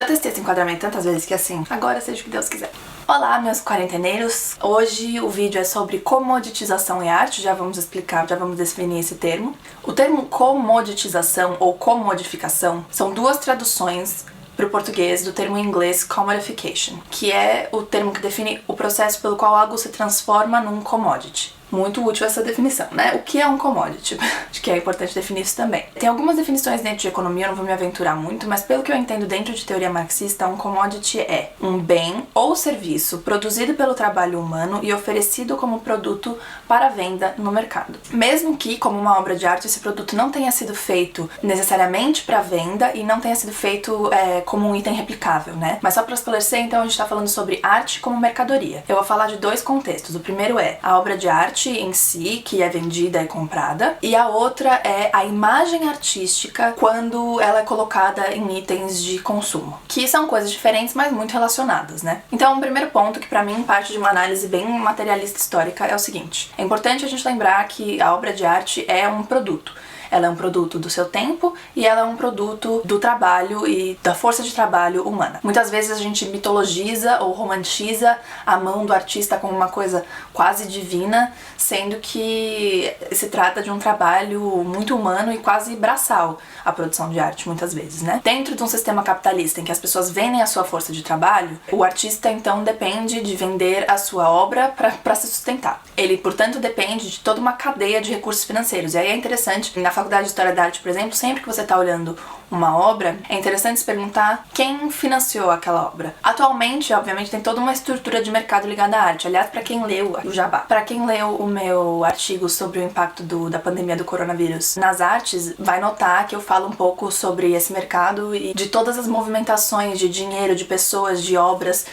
Eu testei esse enquadramento tantas vezes que assim, agora seja o que Deus quiser. Olá, meus quarenteneiros! Hoje o vídeo é sobre comoditização e arte, já vamos explicar, já vamos definir esse termo. O termo comoditização ou comodificação são duas traduções para o português do termo em inglês commodification, que é o termo que define o processo pelo qual algo se transforma num commodity. Muito útil essa definição, né? O que é um commodity? Acho que é importante definir isso também. Tem algumas definições dentro de economia, eu não vou me aventurar muito, mas pelo que eu entendo dentro de teoria marxista, um commodity é um bem ou serviço produzido pelo trabalho humano e oferecido como produto para venda no mercado. Mesmo que, como uma obra de arte, esse produto não tenha sido feito necessariamente para venda e não tenha sido feito como um item replicável, né? Mas só para esclarecer, então a gente tá falando sobre arte como mercadoria. Eu vou falar de dois contextos. O primeiro é a obra de arte em si, que é vendida e comprada, e a outra é a imagem artística quando ela é colocada em itens de consumo, que são coisas diferentes, mas muito relacionadas, né? Então, o primeiro ponto, que pra mim parte de uma análise bem materialista histórica, é o seguinte: é importante a gente lembrar que a obra de arte é um produto. Ela é um produto do seu tempo e ela é um produto do trabalho e da força de trabalho humana. Muitas vezes a gente mitologiza ou romantiza a mão do artista como uma coisa quase divina, sendo que se trata de um trabalho muito humano e quase braçal, a produção de arte, muitas vezes, né? Dentro de um sistema capitalista em que as pessoas vendem a sua força de trabalho, o artista então depende de vender a sua obra para se sustentar. Ele, portanto, depende de toda uma cadeia de recursos financeiros. E aí é interessante, na Faculdade de História da Arte, por exemplo, sempre que você está olhando uma obra, é interessante se perguntar quem financiou aquela obra. Atualmente, obviamente, tem toda uma estrutura de mercado ligada à arte. Aliás, para quem leu o Jabá, para quem leu o meu artigo sobre o impacto da pandemia do coronavírus nas artes, vai notar que eu falo um pouco sobre esse mercado e de todas as movimentações de dinheiro, de pessoas, de obras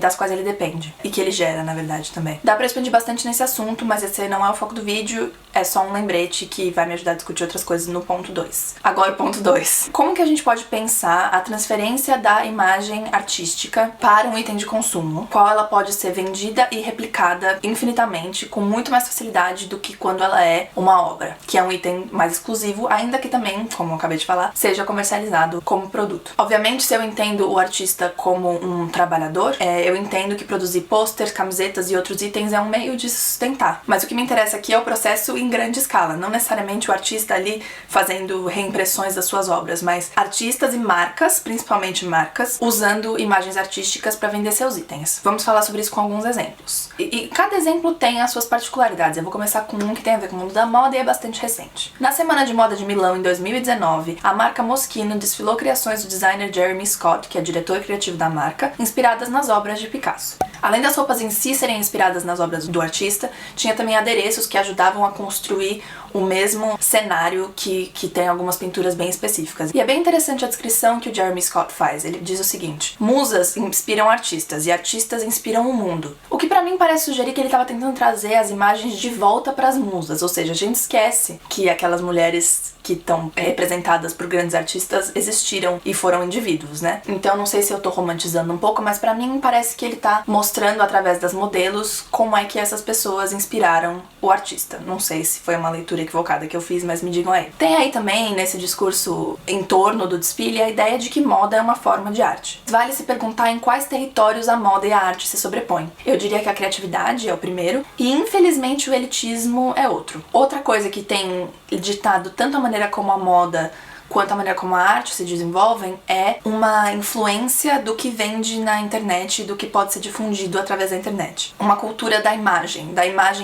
das quais ele depende e que ele gera, na verdade, também. Dá pra expandir bastante nesse assunto, mas esse não é o foco do vídeo, é só um lembrete que vai me ajudar a discutir outras coisas no ponto 2. Agora, o ponto 2. Como que a gente pode pensar a transferência da imagem artística para um item de consumo, qual ela pode ser vendida e replicada infinitamente, com muito mais facilidade do que quando ela é uma obra, que é um item mais exclusivo, ainda que também, como eu acabei de falar, seja comercializado como produto. Obviamente, se eu entendo o artista como um trabalhador, eu entendo que produzir pôsteres, camisetas e outros itens é um meio de se sustentar. Mas o que me interessa aqui é o processo em grande escala, não necessariamente o artista ali fazendo reimpressões das suas obras, mas artistas e marcas, principalmente marcas, usando imagens artísticas para vender seus itens. Vamos falar sobre isso com alguns exemplos. E cada exemplo tem as suas particularidades. Eu vou começar com um que tem a ver com o mundo da moda e é bastante recente. Na Semana de Moda de Milão, em 2019, a marca Moschino desfilou criações do designer Jeremy Scott, que é diretor criativo da marca, inspiradas nas obras de Picasso. Além das roupas em si serem inspiradas nas obras do artista, tinha também adereços que ajudavam a construir o mesmo cenário que tem algumas pinturas bem específicas. E é bem interessante a descrição que o Jeremy Scott faz. Ele diz o seguinte: musas inspiram artistas e artistas inspiram o mundo. O que pra mim parece sugerir que ele estava tentando trazer as imagens de volta pras musas, ou seja, a gente esquece que aquelas mulheres que estão representadas por grandes artistas existiram e foram indivíduos, né? Então não sei se eu tô romantizando um pouco, mas pra mim parece que ele tá mostrando através das modelos como é que essas pessoas inspiraram o artista. Não sei se foi uma leitura equivocada que eu fiz, mas me digam aí. Tem aí também, nesse discurso em torno do desfile, a ideia de que moda é uma forma de arte. Vale se perguntar em quais territórios a moda e a arte se sobrepõem. Eu diria que a criatividade é o primeiro e, infelizmente, o elitismo é outro. Outra coisa que tem ditado tanto a maneira como a moda quanto a maneira como a arte se desenvolvem é uma influência do que vende na internet e do que pode ser difundido através da internet. Uma cultura da imagem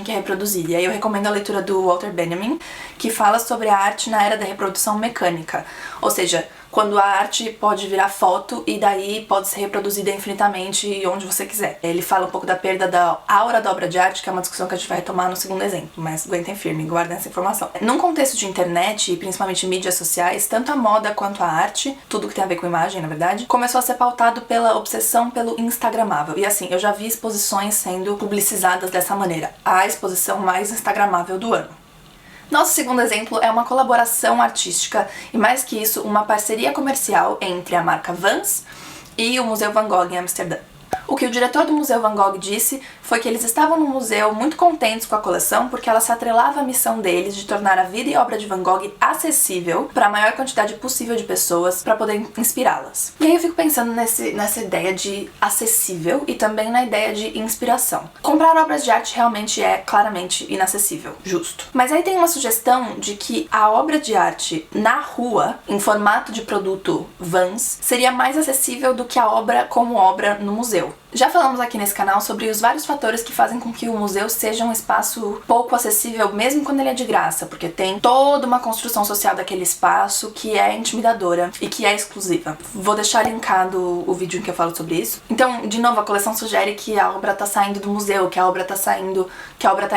que é reproduzida. E aí eu recomendo a leitura do Walter Benjamin, que fala sobre a arte na era da reprodução mecânica. Ou seja, quando a arte pode virar foto e daí pode ser reproduzida infinitamente onde você quiser. Ele fala um pouco da perda da aura da obra de arte, que é uma discussão que a gente vai retomar no segundo exemplo, mas aguentem firme, guardem essa informação. Num contexto de internet e principalmente mídias sociais, tanto a moda quanto a arte, tudo que tem a ver com imagem, na verdade, começou a ser pautado pela obsessão pelo instagramável. E assim, eu já vi exposições sendo publicizadas dessa maneira. A exposição mais instagramável do ano. Nosso segundo exemplo é uma colaboração artística e, mais que isso, uma parceria comercial entre a marca Vans e o Museu Van Gogh em Amsterdã. O que o diretor do Museu Van Gogh disse foi que eles estavam no museu muito contentes com a coleção porque ela se atrelava à missão deles de tornar a vida e obra de Van Gogh acessível para a maior quantidade possível de pessoas para poder inspirá-las. E aí eu fico pensando nessa ideia de acessível e também na ideia de inspiração. Comprar obras de arte realmente é claramente inacessível, justo. Mas aí tem uma sugestão de que a obra de arte na rua, em formato de produto Vans, seria mais acessível do que a obra como obra no museu. Já falamos aqui nesse canal sobre os vários fatores que fazem com que o museu seja um espaço pouco acessível, mesmo quando ele é de graça, porque tem toda uma construção social daquele espaço que é intimidadora e que é exclusiva. Vou deixar linkado o vídeo em que eu falo sobre isso. Então, de novo, a coleção sugere que a obra tá saindo do museu, que a obra tá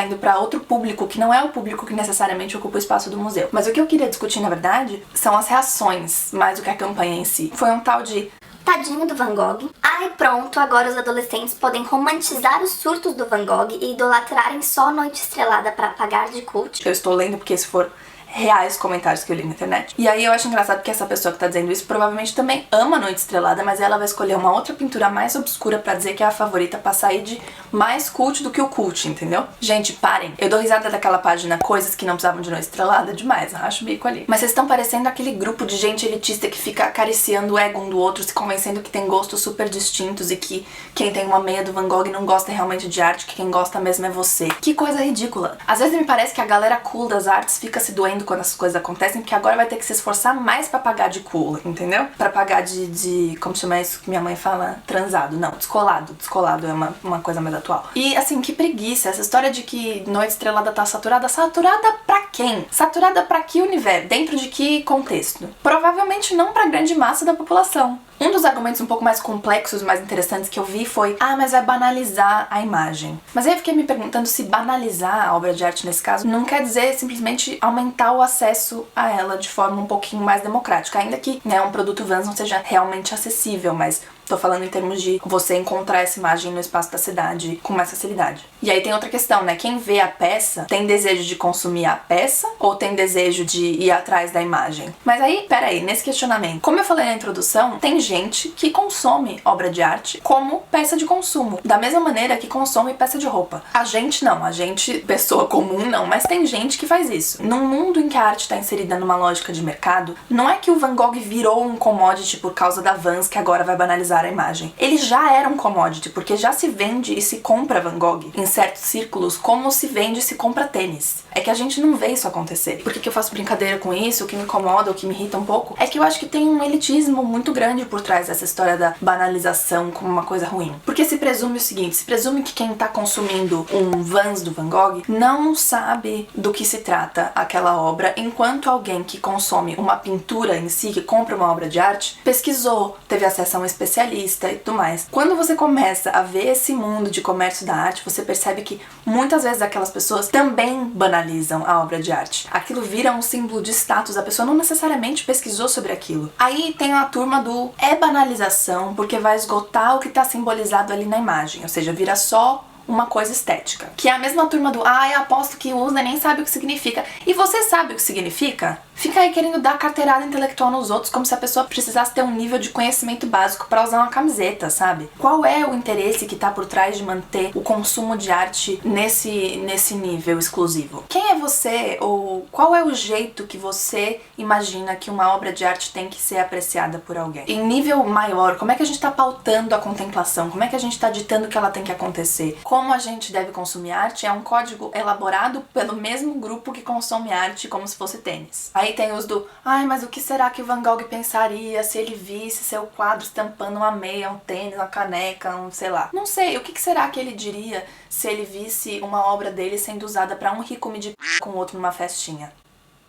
indo para outro público, que não é o público que necessariamente ocupa o espaço do museu. Mas o que eu queria discutir, na verdade, são as reações, mais do que a campanha em si. Foi um tal de tadinho do Van Gogh. Ai, pronto, agora os adolescentes podem romantizar os surtos do Van Gogh e idolatrarem só Noite Estrelada para pagar de cult. Eu estou lendo porque se for reais comentários que eu li na internet. E aí eu acho engraçado que essa pessoa que tá dizendo isso provavelmente também ama Noite Estrelada, mas ela vai escolher uma outra pintura mais obscura pra dizer que é a favorita, pra sair de mais cult do que o cult, entendeu? Gente, parem. Eu dou risada daquela página Coisas que não precisavam de Noite Estrelada demais, racho o bico ali. Mas vocês estão parecendo aquele grupo de gente elitista que fica acariciando o ego um do outro, se convencendo que tem gostos super distintos e que quem tem uma meia do Van Gogh não gosta realmente de arte, que quem gosta mesmo é você. Que coisa ridícula. Às vezes me parece que a galera cool das artes fica se doendo quando essas coisas acontecem, porque agora vai ter que se esforçar mais pra pagar de cool, entendeu? Pra pagar de como chama isso que minha mãe fala? Transado. Não, descolado. Descolado é uma coisa mais atual. E assim, que preguiça. Essa história de que Noite Estrelada tá saturada. Saturada pra quem? Saturada pra que universo? Dentro de que contexto? Provavelmente não pra grande massa da população. Um dos argumentos um pouco mais complexos, mais interessantes que eu vi foi mas vai banalizar a imagem. Mas aí eu fiquei me perguntando se banalizar a obra de arte nesse caso não quer dizer simplesmente aumentar o acesso a ela de forma um pouquinho mais democrática, ainda que um produto Vans não seja realmente acessível, mas tô falando em termos de você encontrar essa imagem no espaço da cidade com mais facilidade. E aí tem outra questão, né? Quem vê a peça tem desejo de consumir a peça ou tem desejo de ir atrás da imagem? Mas aí, peraí, nesse questionamento, como eu falei na introdução, tem gente que consome obra de arte como peça de consumo, da mesma maneira que consome peça de roupa. A gente não, a gente, pessoa comum não, mas tem gente que faz isso. Num mundo em que a arte está inserida numa lógica de mercado, não é que o Van Gogh virou um commodity por causa da Vans que agora vai banalizar a imagem. Ele já era um commodity, porque já se vende e se compra Van Gogh em certos círculos como se vende e se compra tênis. É que a gente não vê isso acontecer. Por que eu faço brincadeira com isso? O que me incomoda, o que me irrita um pouco, é que eu acho que tem um elitismo muito grande por trás dessa história da banalização como uma coisa ruim. Porque se presume o seguinte, se presume que quem tá consumindo um Vans do Van Gogh não sabe do que se trata aquela obra, enquanto alguém que consome uma pintura em si, que compra uma obra de arte, pesquisou, teve acesso a um especialista e tudo mais. Quando você começa a ver esse mundo de comércio da arte, você percebe que muitas vezes aquelas pessoas também banalizam a obra de arte. Aquilo vira um símbolo de status, a pessoa não necessariamente pesquisou sobre aquilo. Aí tem a turma do banalização porque vai esgotar o que tá simbolizado ali na imagem, ou seja, vira só uma coisa estética. Que é a mesma turma do eu aposto que usa e nem sabe o que significa. E você sabe o que significa? Fica aí querendo dar carteirada intelectual nos outros como se a pessoa precisasse ter um nível de conhecimento básico pra usar uma camiseta, sabe? Qual é o interesse que tá por trás de manter o consumo de arte nesse nível exclusivo? Quem é você? Ou qual é o jeito que você imagina que uma obra de arte tem que ser apreciada por alguém? Em nível maior, como é que a gente tá pautando a contemplação? Como é que a gente tá ditando que ela tem que acontecer? Como a gente deve consumir arte é um código elaborado pelo mesmo grupo que consome arte como se fosse tênis. Aí tem os do, mas o que será que o Van Gogh pensaria se ele visse seu quadro estampando uma meia, um tênis, uma caneca, sei lá. Não sei, o que será que ele diria se ele visse uma obra dele sendo usada pra um rico medir com o outro numa festinha?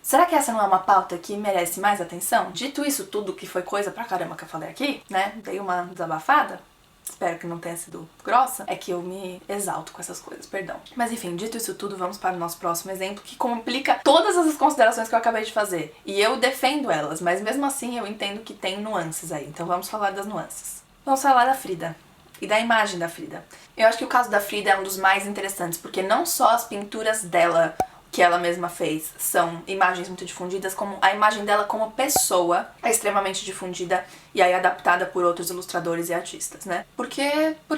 Será que essa não é uma pauta que merece mais atenção? Dito isso tudo, que foi coisa pra caramba que eu falei aqui, né? Dei uma desabafada. Espero que não tenha sido grossa, é que eu me exalto com essas coisas, perdão. Mas enfim, dito isso tudo, vamos para o nosso próximo exemplo, que complica todas essas considerações que eu acabei de fazer. E eu defendo elas, mas mesmo assim eu entendo que tem nuances aí, então vamos falar das nuances. Vamos falar da Frida e da imagem da Frida. Eu acho que o caso da Frida é um dos mais interessantes, porque não só as pinturas dela que ela mesma fez são imagens muito difundidas, como a imagem dela como pessoa é extremamente difundida e aí adaptada por outros ilustradores e artistas, né? Porque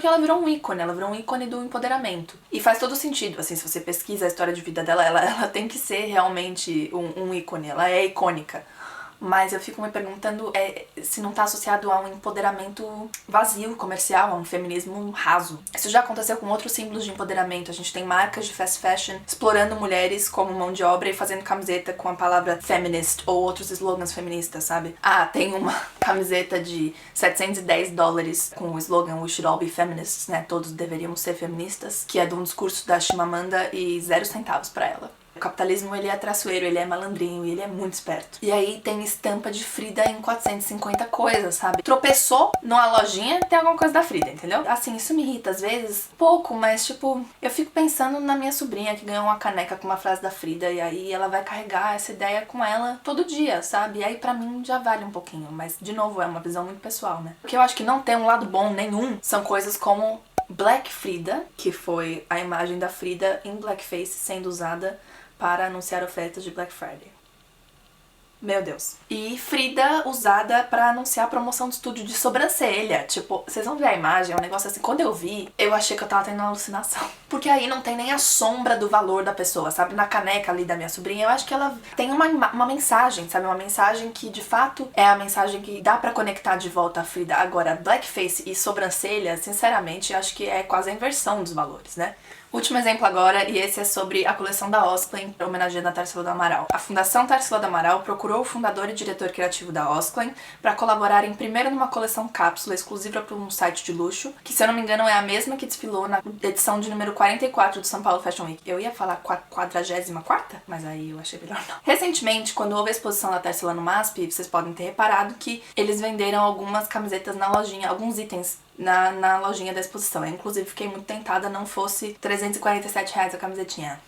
ela virou um ícone do empoderamento. E faz todo sentido, assim, se você pesquisa a história de vida dela, ela tem que ser realmente um ícone, ela é icônica. Mas eu fico me perguntando se não tá associado a um empoderamento vazio, comercial, a um feminismo raso. Isso já aconteceu com outros símbolos de empoderamento. A gente tem marcas de fast fashion explorando mulheres como mão de obra e fazendo camiseta com a palavra feminist ou outros slogans feministas, sabe? Ah, tem uma camiseta de $710 com o slogan We should all be feminists, né? Todos deveríamos ser feministas, que é de um discurso da Chimamanda e 0 centavos pra ela. O capitalismo, ele é traiçoeiro, ele é malandrinho e ele é muito esperto. E aí tem estampa de Frida em 450 coisas, sabe? Tropeçou numa lojinha, tem alguma coisa da Frida, entendeu? Assim, isso me irrita às vezes, pouco, mas tipo, eu fico pensando na minha sobrinha que ganhou uma caneca com uma frase da Frida e aí ela vai carregar essa ideia com ela todo dia, sabe? E aí pra mim já vale um pouquinho, mas de novo, é uma visão muito pessoal, né? O que eu acho que não tem um lado bom nenhum são coisas como Black Frida, que foi a imagem da Frida em blackface sendo usada para anunciar ofertas de Black Friday. Meu Deus. E Frida usada pra anunciar a promoção de estúdio de sobrancelha. Tipo, vocês vão ver a imagem, é um negócio assim. Quando eu vi, eu achei que eu tava tendo uma alucinação. Porque aí não tem nem a sombra do valor da pessoa, sabe? Na caneca ali da minha sobrinha, eu acho que ela tem uma mensagem, sabe? Uma mensagem que, de fato, é a mensagem que dá pra conectar de volta a Frida. Agora, blackface e sobrancelha, sinceramente, acho que é quase a inversão dos valores, né? Último exemplo agora, e esse é sobre a coleção da Osklen, homenageando a Tarsila do Amaral. A Fundação Tarsila do Amaral procurou o fundador e diretor criativo da Osklen para colaborarem primeiro numa coleção cápsula exclusiva para um site de luxo, que se eu não me engano é a mesma que desfilou na edição de número 44 do São Paulo Fashion Week. Eu ia falar 44ª, mas aí eu achei melhor não. Recentemente, quando houve a exposição da Tarsila no MASP, vocês podem ter reparado que eles venderam algumas camisetas na lojinha, alguns itens na lojinha da exposição. Eu, inclusive, fiquei muito tentada, não fosse R$347 a camisetinha.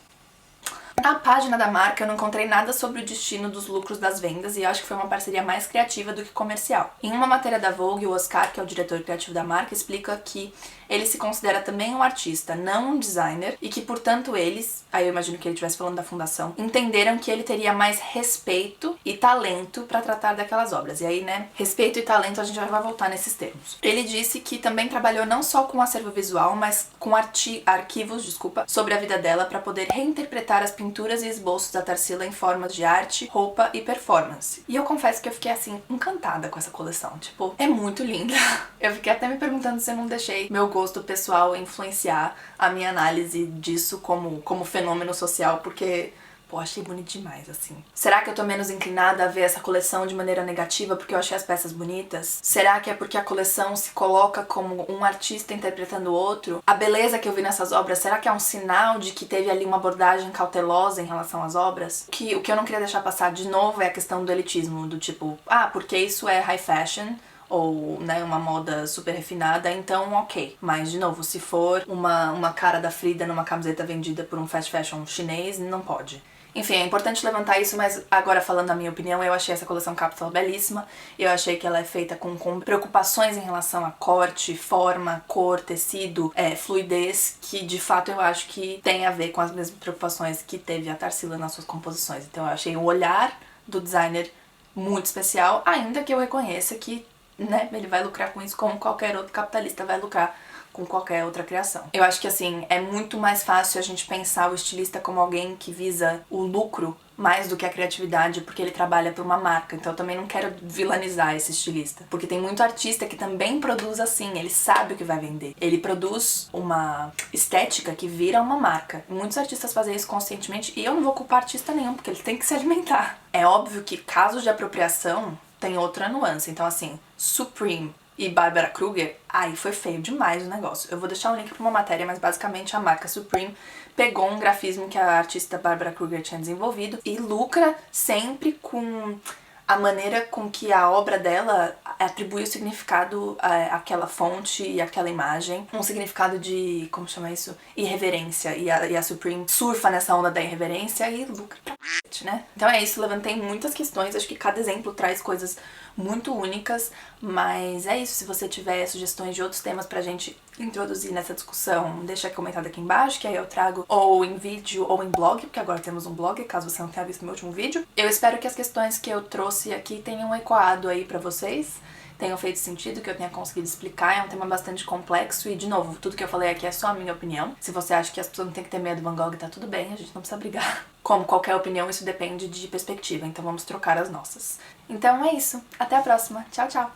Na página da marca eu não encontrei nada sobre o destino dos lucros das vendas e acho que foi uma parceria mais criativa do que comercial. Em uma matéria da Vogue, o Oscar, que é o diretor criativo da marca, explica que ele se considera também um artista, não um designer, e que, portanto, eles, aí eu imagino que ele estivesse falando da fundação, entenderam que ele teria mais respeito e talento para tratar daquelas obras. E aí, né, respeito e talento, a gente já vai voltar nesses termos. Ele disse que também trabalhou não só com acervo visual, mas com arquivos, sobre a vida dela para poder reinterpretar as pinturas e esboços da Tarsila em formas de arte, roupa e performance. E eu confesso que eu fiquei, assim, encantada com essa coleção. Tipo, é muito linda. Eu fiquei até me perguntando se eu não deixei meu gosto pessoal influenciar a minha análise disso como fenômeno social, porque, pô, achei bonito demais, assim. Será que eu tô menos inclinada a ver essa coleção de maneira negativa porque eu achei as peças bonitas? Será que é porque a coleção se coloca como um artista interpretando o outro? A beleza que eu vi nessas obras, será que é um sinal de que teve ali uma abordagem cautelosa em relação às obras? O que eu não queria deixar passar de novo é a questão do elitismo, do tipo, porque isso é high fashion, ou, né, uma moda super refinada, então ok. Mas, de novo, se for uma cara da Frida numa camiseta vendida por um fast fashion chinês, não pode. Enfim, é importante levantar isso, mas agora falando a minha opinião, eu achei essa coleção cápsula belíssima. Eu achei que ela é feita com preocupações em relação a corte, forma, cor, tecido, fluidez, que de fato eu acho que tem a ver com as mesmas preocupações que teve a Tarsila nas suas composições. Então eu achei o olhar do designer muito especial, ainda que eu reconheça que, né, ele vai lucrar com isso como qualquer outro capitalista vai lucrar com qualquer outra criação. Eu acho que, assim, é muito mais fácil a gente pensar o estilista como alguém que visa o lucro mais do que a criatividade, porque ele trabalha para uma marca. Então eu também não quero vilanizar esse estilista, porque tem muito artista que também produz assim, ele sabe o que vai vender. Ele produz uma estética que vira uma marca. Muitos artistas fazem isso conscientemente e eu não vou culpar artista nenhum, porque ele tem que se alimentar. É óbvio que casos de apropriação tem outra nuance. Então, assim, Supreme e Barbara Kruger, aí foi feio demais o negócio. Eu vou deixar um link pra uma matéria, mas basicamente a marca Supreme pegou um grafismo que a artista Barbara Kruger tinha desenvolvido e lucra sempre com a maneira com que a obra dela atribui o significado àquela fonte e àquela imagem. Um significado de, como chama isso? Irreverência. E a Supreme surfa nessa onda da irreverência e lucra pra né? Então é isso, levantei muitas questões, acho que cada exemplo traz coisas muito únicas, mas é isso. Se você tiver sugestões de outros temas pra gente introduzir nessa discussão, deixa comentado aqui embaixo, que aí eu trago ou em vídeo ou em blog, porque agora temos um blog, caso você não tenha visto meu último vídeo. Eu espero que as questões que eu trouxe aqui tenham ecoado aí pra vocês, tenham feito sentido, que eu tenha conseguido explicar. É um tema bastante complexo e, de novo, tudo que eu falei aqui é só a minha opinião. Se você acha que as pessoas não têm que ter medo do Van Gogh, tá tudo bem, a gente não precisa brigar. Como qualquer opinião, isso depende de perspectiva, então vamos trocar as nossas. Então é isso, até a próxima, tchau, tchau!